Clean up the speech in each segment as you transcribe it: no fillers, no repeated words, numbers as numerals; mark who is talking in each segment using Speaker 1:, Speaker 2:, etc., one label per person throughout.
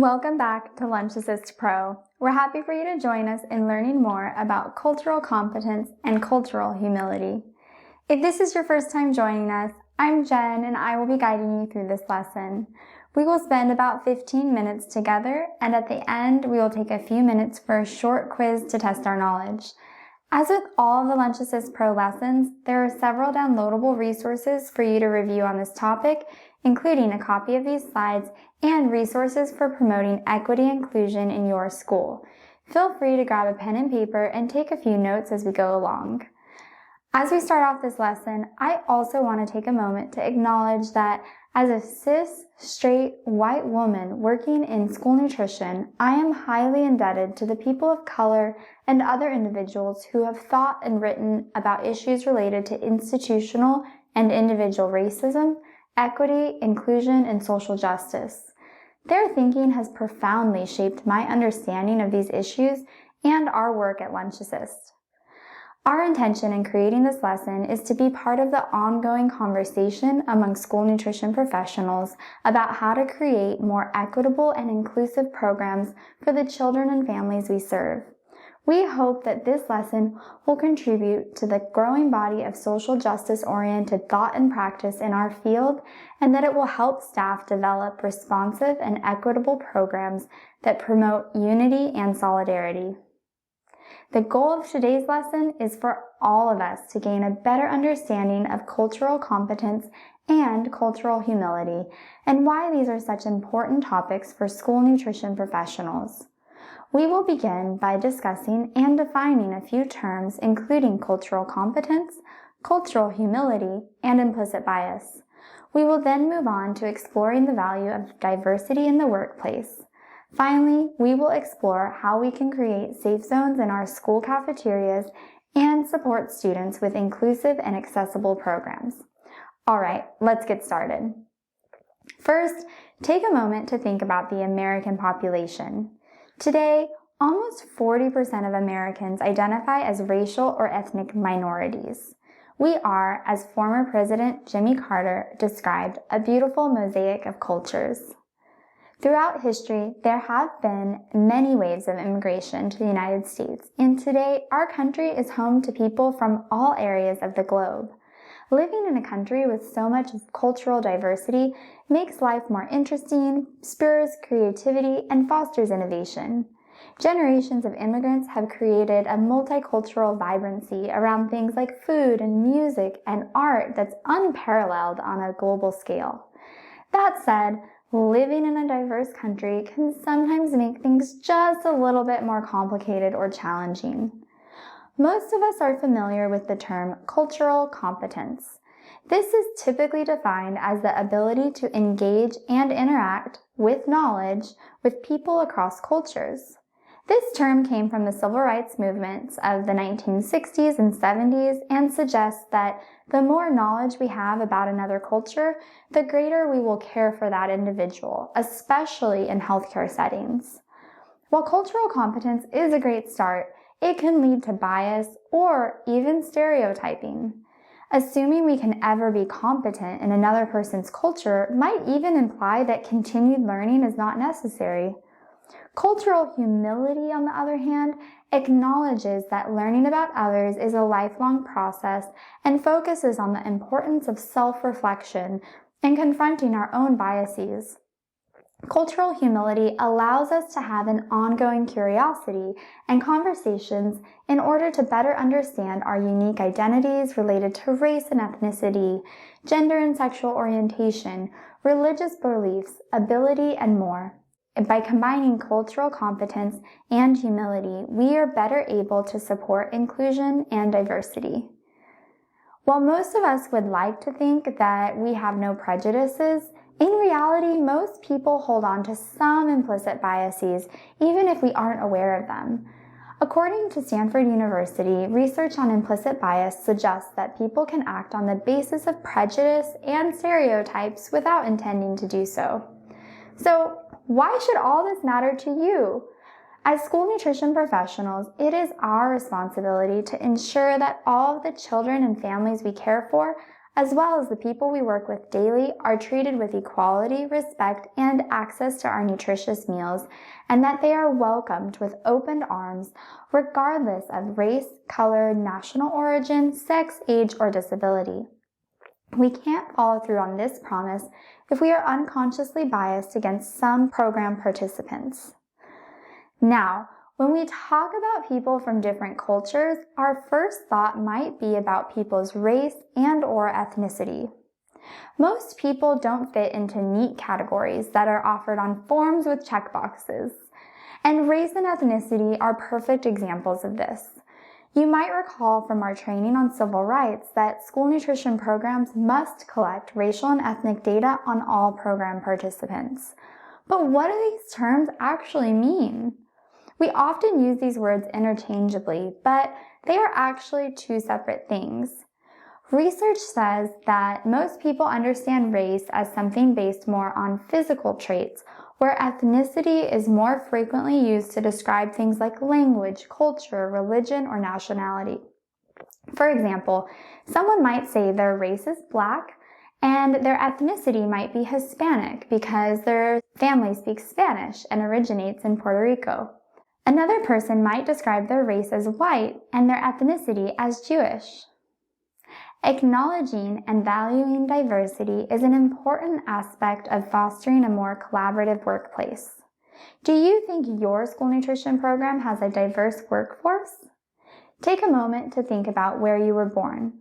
Speaker 1: Welcome back to Lunch Assist Pro. We're happy for you to join us in learning more about cultural competence and cultural humility. If this is your first time joining us, I'm Jen and I will be guiding you through this lesson. We will spend about 15 minutes together, and at the end we will take a few minutes for a short quiz to test our knowledge. As with all of the Lunch Assist Pro lessons, there are several downloadable resources for you to review on this topic, including a copy of these slides and resources for promoting equity and inclusion in your school. Feel free to grab a pen and paper and take a few notes as we go along. As we start off this lesson, I also want to take a moment to acknowledge that as a cis, straight, white woman working in school nutrition, I am highly indebted to the people of color and other individuals who have thought and written about issues related to institutional and individual racism, equity, inclusion, and social justice. Their thinking has profoundly shaped my understanding of these issues and our work at Lunch Assist. Our intention in creating this lesson is to be part of the ongoing conversation among school nutrition professionals about how to create more equitable and inclusive programs for the children and families we serve. We hope that this lesson will contribute to the growing body of social justice-oriented thought and practice in our field, and that it will help staff develop responsive and equitable programs that promote unity and solidarity. The goal of today's lesson is for all of us to gain a better understanding of cultural competence and cultural humility, and why these are such important topics for school nutrition professionals. We will begin by discussing and defining a few terms including cultural competence, cultural humility, and implicit bias. We will then move on to exploring the value of diversity in the workplace. Finally, we will explore how we can create safe zones in our school cafeterias and support students with inclusive and accessible programs. All right, let's get started. First, take a moment to think about the American population. Today, almost 40% of Americans identify as racial or ethnic minorities. We are, as former President Jimmy Carter described, a beautiful mosaic of cultures. Throughout history, there have been many waves of immigration to the United States, and today our country is home to people from all areas of the globe. Living in a country with so much cultural diversity makes life more interesting, spurs creativity, and fosters innovation. Generations of immigrants have created a multicultural vibrancy around things like food and music and art that's unparalleled on a global scale. That said, living in a diverse country can sometimes make things just a little bit more complicated or challenging. Most of us are familiar with the term cultural competence. This is typically defined as the ability to engage and interact with knowledge with people across cultures. This term came from the civil rights movements of the 1960s and 70s and suggests that the more knowledge we have about another culture, the greater we will care for that individual, especially in healthcare settings. While cultural competence is a great start, it can lead to bias or even stereotyping. Assuming we can ever be competent in another person's culture might even imply that continued learning is not necessary. Cultural humility, on the other hand, acknowledges that learning about others is a lifelong process and focuses on the importance of self-reflection and confronting our own biases. Cultural humility allows us to have an ongoing curiosity and conversations in order to better understand our unique identities related to race and ethnicity, gender and sexual orientation, religious beliefs, ability, and more. By combining cultural competence and humility, we are better able to support inclusion and diversity. While most of us would like to think that we have no prejudices, in reality, most people hold on to some implicit biases, even if we aren't aware of them. According to Stanford University, research on implicit bias suggests that people can act on the basis of prejudice and stereotypes without intending to do so. So, why should all this matter to you? As school nutrition professionals, it is our responsibility to ensure that all of the children and families we care for as well as the people we work with daily, are treated with equality, respect, and access to our nutritious meals, and that they are welcomed with open arms, regardless of race, color, national origin, sex, age, or disability. We can't follow through on this promise if we are unconsciously biased against some program participants. Now, when we talk about people from different cultures, our first thought might be about people's race and/or ethnicity. Most people don't fit into neat categories that are offered on forms with checkboxes, and race and ethnicity are perfect examples of this. You might recall from our training on civil rights that school nutrition programs must collect racial and ethnic data on all program participants. But what do these terms actually mean? We often use these words interchangeably, but they are actually two separate things. Research says that most people understand race as something based more on physical traits, where ethnicity is more frequently used to describe things like language, culture, religion, or nationality. For example, someone might say their race is Black and their ethnicity might be Hispanic because their family speaks Spanish and originates in Puerto Rico. Another person might describe their race as white and their ethnicity as Jewish. Acknowledging and valuing diversity is an important aspect of fostering a more collaborative workplace. Do you think your school nutrition program has a diverse workforce? Take a moment to think about where you were born.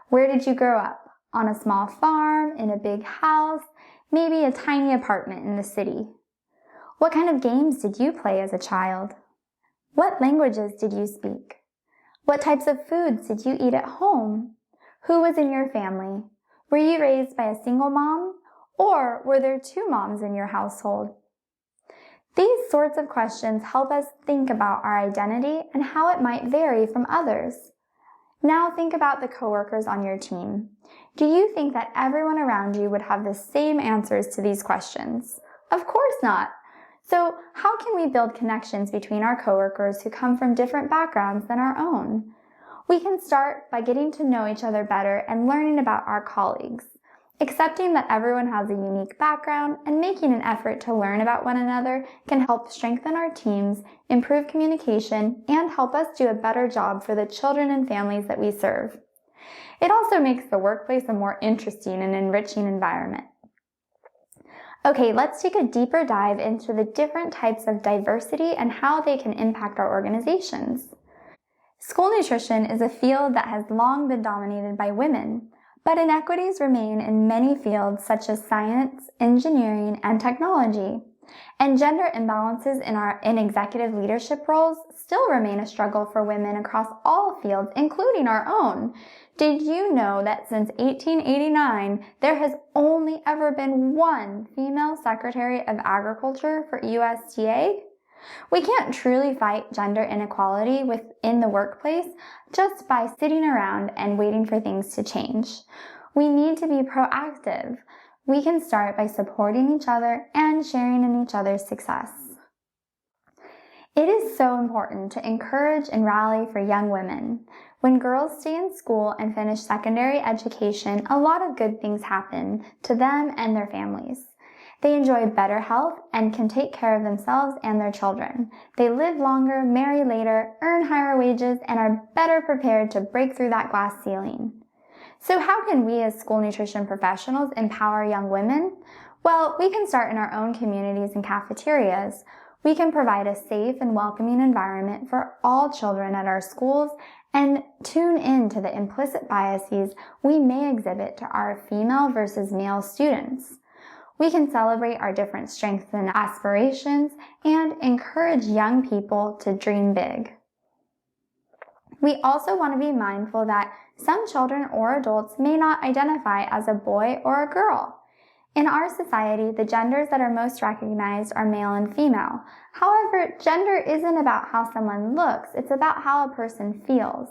Speaker 1: Where did you grow up? On a small farm, in a big house, maybe a tiny apartment in the city? What kind of games did you play as a child? What languages did you speak? What types of foods did you eat at home? Who was in your family? Were you raised by a single mom? Or were there two moms in your household? These sorts of questions help us think about our identity and how it might vary from others. Now think about the coworkers on your team. Do you think that everyone around you would have the same answers to these questions? Of course not. So how can we build connections between our coworkers who come from different backgrounds than our own? We can start by getting to know each other better and learning about our colleagues. Accepting that everyone has a unique background and making an effort to learn about one another can help strengthen our teams, improve communication, and help us do a better job for the children and families that we serve. It also makes the workplace a more interesting and enriching environment. Okay, let's take a deeper dive into the different types of diversity and how they can impact our organizations. School nutrition is a field that has long been dominated by women, but inequities remain in many fields such as science, engineering, and technology. And gender imbalances in executive leadership roles still remain a struggle for women across all fields, including our own. Did you know that since 1889, there has only ever been one female Secretary of Agriculture for USDA? We can't truly fight gender inequality within the workplace just by sitting around and waiting for things to change. We need to be proactive. We can start by supporting each other and sharing in each other's success. It is so important to encourage and rally for young women. When girls stay in school and finish secondary education, a lot of good things happen to them and their families. They enjoy better health and can take care of themselves and their children. They live longer, marry later, earn higher wages, and are better prepared to break through that glass ceiling. So how can we as school nutrition professionals empower young women? Well, we can start in our own communities and cafeterias. We can provide a safe and welcoming environment for all children at our schools and tune in to the implicit biases we may exhibit to our female versus male students. We can celebrate our different strengths and aspirations and encourage young people to dream big. We also want to be mindful that some children or adults may not identify as a boy or a girl. In our society, the genders that are most recognized are male and female. However, gender isn't about how someone looks, it's about how a person feels.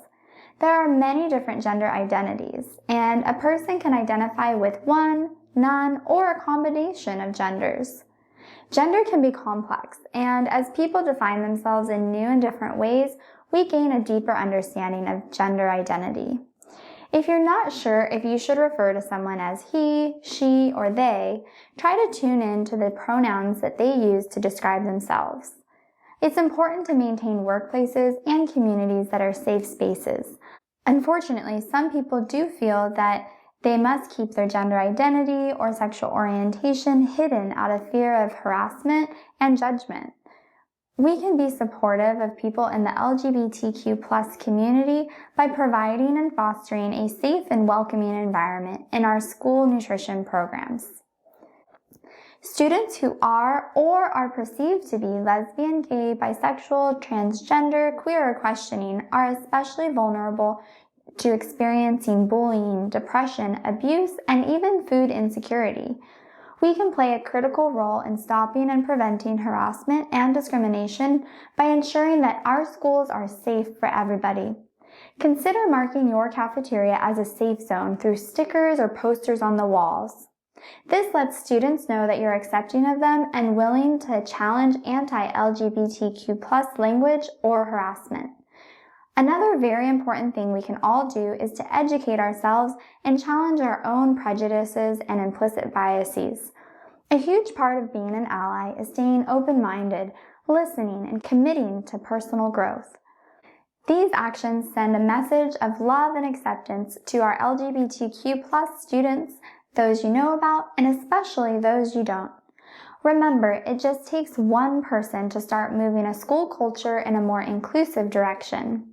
Speaker 1: There are many different gender identities, and a person can identify with one, none, or a combination of genders. Gender can be complex, and as people define themselves in new and different ways, we gain a deeper understanding of gender identity. If you're not sure if you should refer to someone as he, she, or they, try to tune in to the pronouns that they use to describe themselves. It's important to maintain workplaces and communities that are safe spaces. Unfortunately, some people do feel that they must keep their gender identity or sexual orientation hidden out of fear of harassment and judgment. We can be supportive of people in the LGBTQ+ community by providing and fostering a safe and welcoming environment in our school nutrition programs. Students who are or are perceived to be lesbian, gay, bisexual, transgender, queer, or questioning are especially vulnerable to experiencing bullying, depression, abuse, and even food insecurity. We can play a critical role in stopping and preventing harassment and discrimination by ensuring that our schools are safe for everybody. Consider marking your cafeteria as a safe zone through stickers or posters on the walls. This lets students know that you're accepting of them and willing to challenge anti-LGBTQ+ language or harassment. Another very important thing we can all do is to educate ourselves and challenge our own prejudices and implicit biases. A huge part of being an ally is staying open-minded, listening, and committing to personal growth. These actions send a message of love and acceptance to our LGBTQ+ students, those you know about, and especially those you don't. Remember, it just takes one person to start moving a school culture in a more inclusive direction.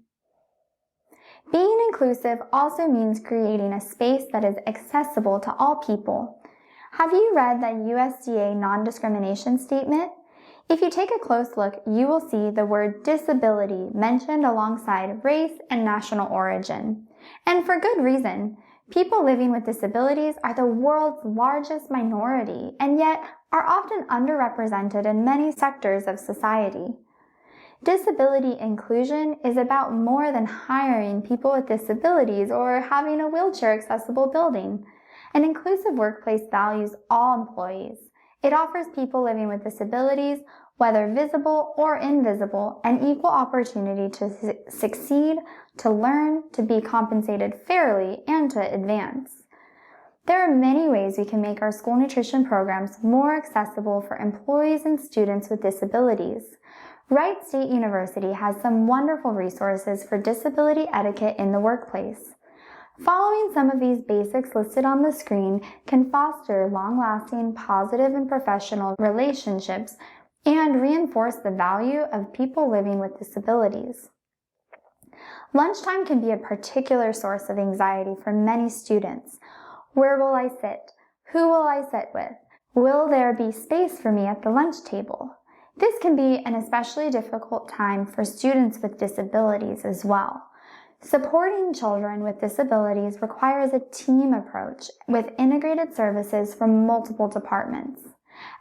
Speaker 1: Being inclusive also means creating a space that is accessible to all people. Have you read the USDA non-discrimination statement? If you take a close look, you will see the word disability mentioned alongside race and national origin. And for good reason. People living with disabilities are the world's largest minority and yet are often underrepresented in many sectors of society. Disability inclusion is about more than hiring people with disabilities or having a wheelchair-accessible building. An inclusive workplace values all employees. It offers people living with disabilities, whether visible or invisible, an equal opportunity to succeed, to learn, to be compensated fairly, and to advance. There are many ways we can make our school nutrition programs more accessible for employees and students with disabilities. Wright State University has some wonderful resources for disability etiquette in the workplace. Following some of these basics listed on the screen can foster long-lasting, positive, and professional relationships and reinforce the value of people living with disabilities. Lunchtime can be a particular source of anxiety for many students. Where will I sit? Who will I sit with? Will there be space for me at the lunch table? This can be an especially difficult time for students with disabilities as well. Supporting children with disabilities requires a team approach with integrated services from multiple departments.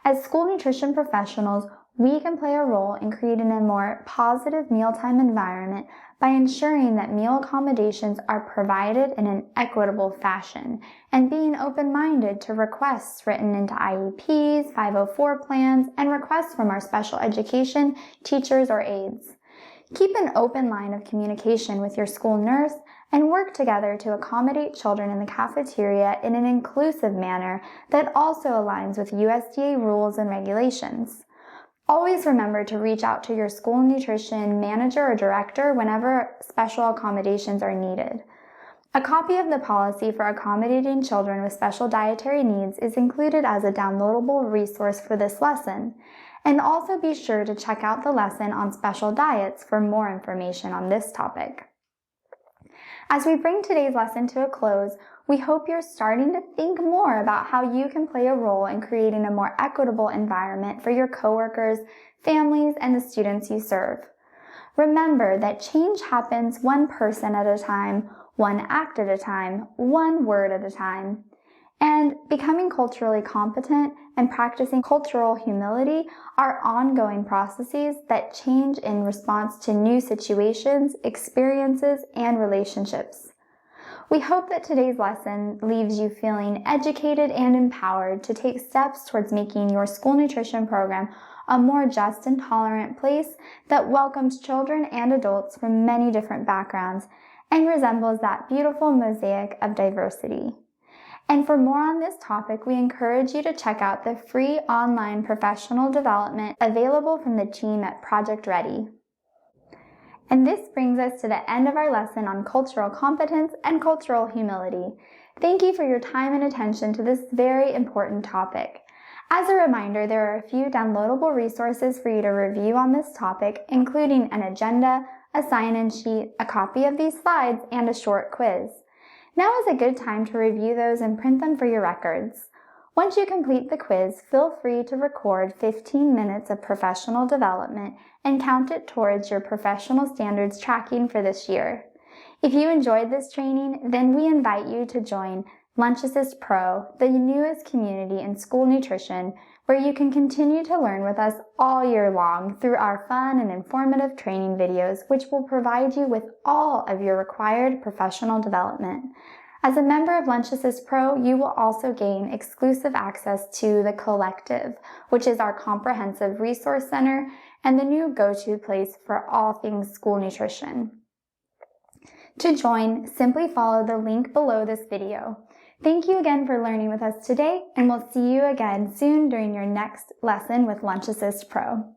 Speaker 1: As school nutrition professionals, we can play a role in creating a more positive mealtime environment by ensuring that meal accommodations are provided in an equitable fashion and being open-minded to requests written into IEPs, 504 plans, and requests from our special education teachers or aides. Keep an open line of communication with your school nurse and work together to accommodate children in the cafeteria in an inclusive manner that also aligns with USDA rules and regulations. Always remember to reach out to your school nutrition manager or director whenever special accommodations are needed. A copy of the policy for accommodating children with special dietary needs is included as a downloadable resource for this lesson. And also be sure to check out the lesson on special diets for more information on this topic. As we bring today's lesson to a close, we hope you're starting to think more about how you can play a role in creating a more equitable environment for your coworkers, families, and the students you serve. Remember that change happens one person at a time, one act at a time, one word at a time. And becoming culturally competent and practicing cultural humility are ongoing processes that change in response to new situations, experiences, and relationships. We hope that today's lesson leaves you feeling educated and empowered to take steps towards making your school nutrition program a more just and tolerant place that welcomes children and adults from many different backgrounds and resembles that beautiful mosaic of diversity. And for more on this topic, we encourage you to check out the free online professional development available from the team at Project Ready. And this brings us to the end of our lesson on cultural competence and cultural humility. Thank you for your time and attention to this very important topic. As a reminder, there are a few downloadable resources for you to review on this topic, including an agenda, a sign-in sheet, a copy of these slides, and a short quiz. Now is a good time to review those and print them for your records. Once you complete the quiz, feel free to record 15 minutes of professional development and count it towards your professional standards tracking for this year. If you enjoyed this training, then we invite you to join Lunch Assist Pro, the newest community in school nutrition, where you can continue to learn with us all year long through our fun and informative training videos, which will provide you with all of your required professional development. As a member of Lunch Assist Pro, you will also gain exclusive access to The Collective, which is our comprehensive resource center and the new go-to place for all things school nutrition. To join, simply follow the link below this video. Thank you again for learning with us today, and we'll see you again soon during your next lesson with Lunch Assist Pro.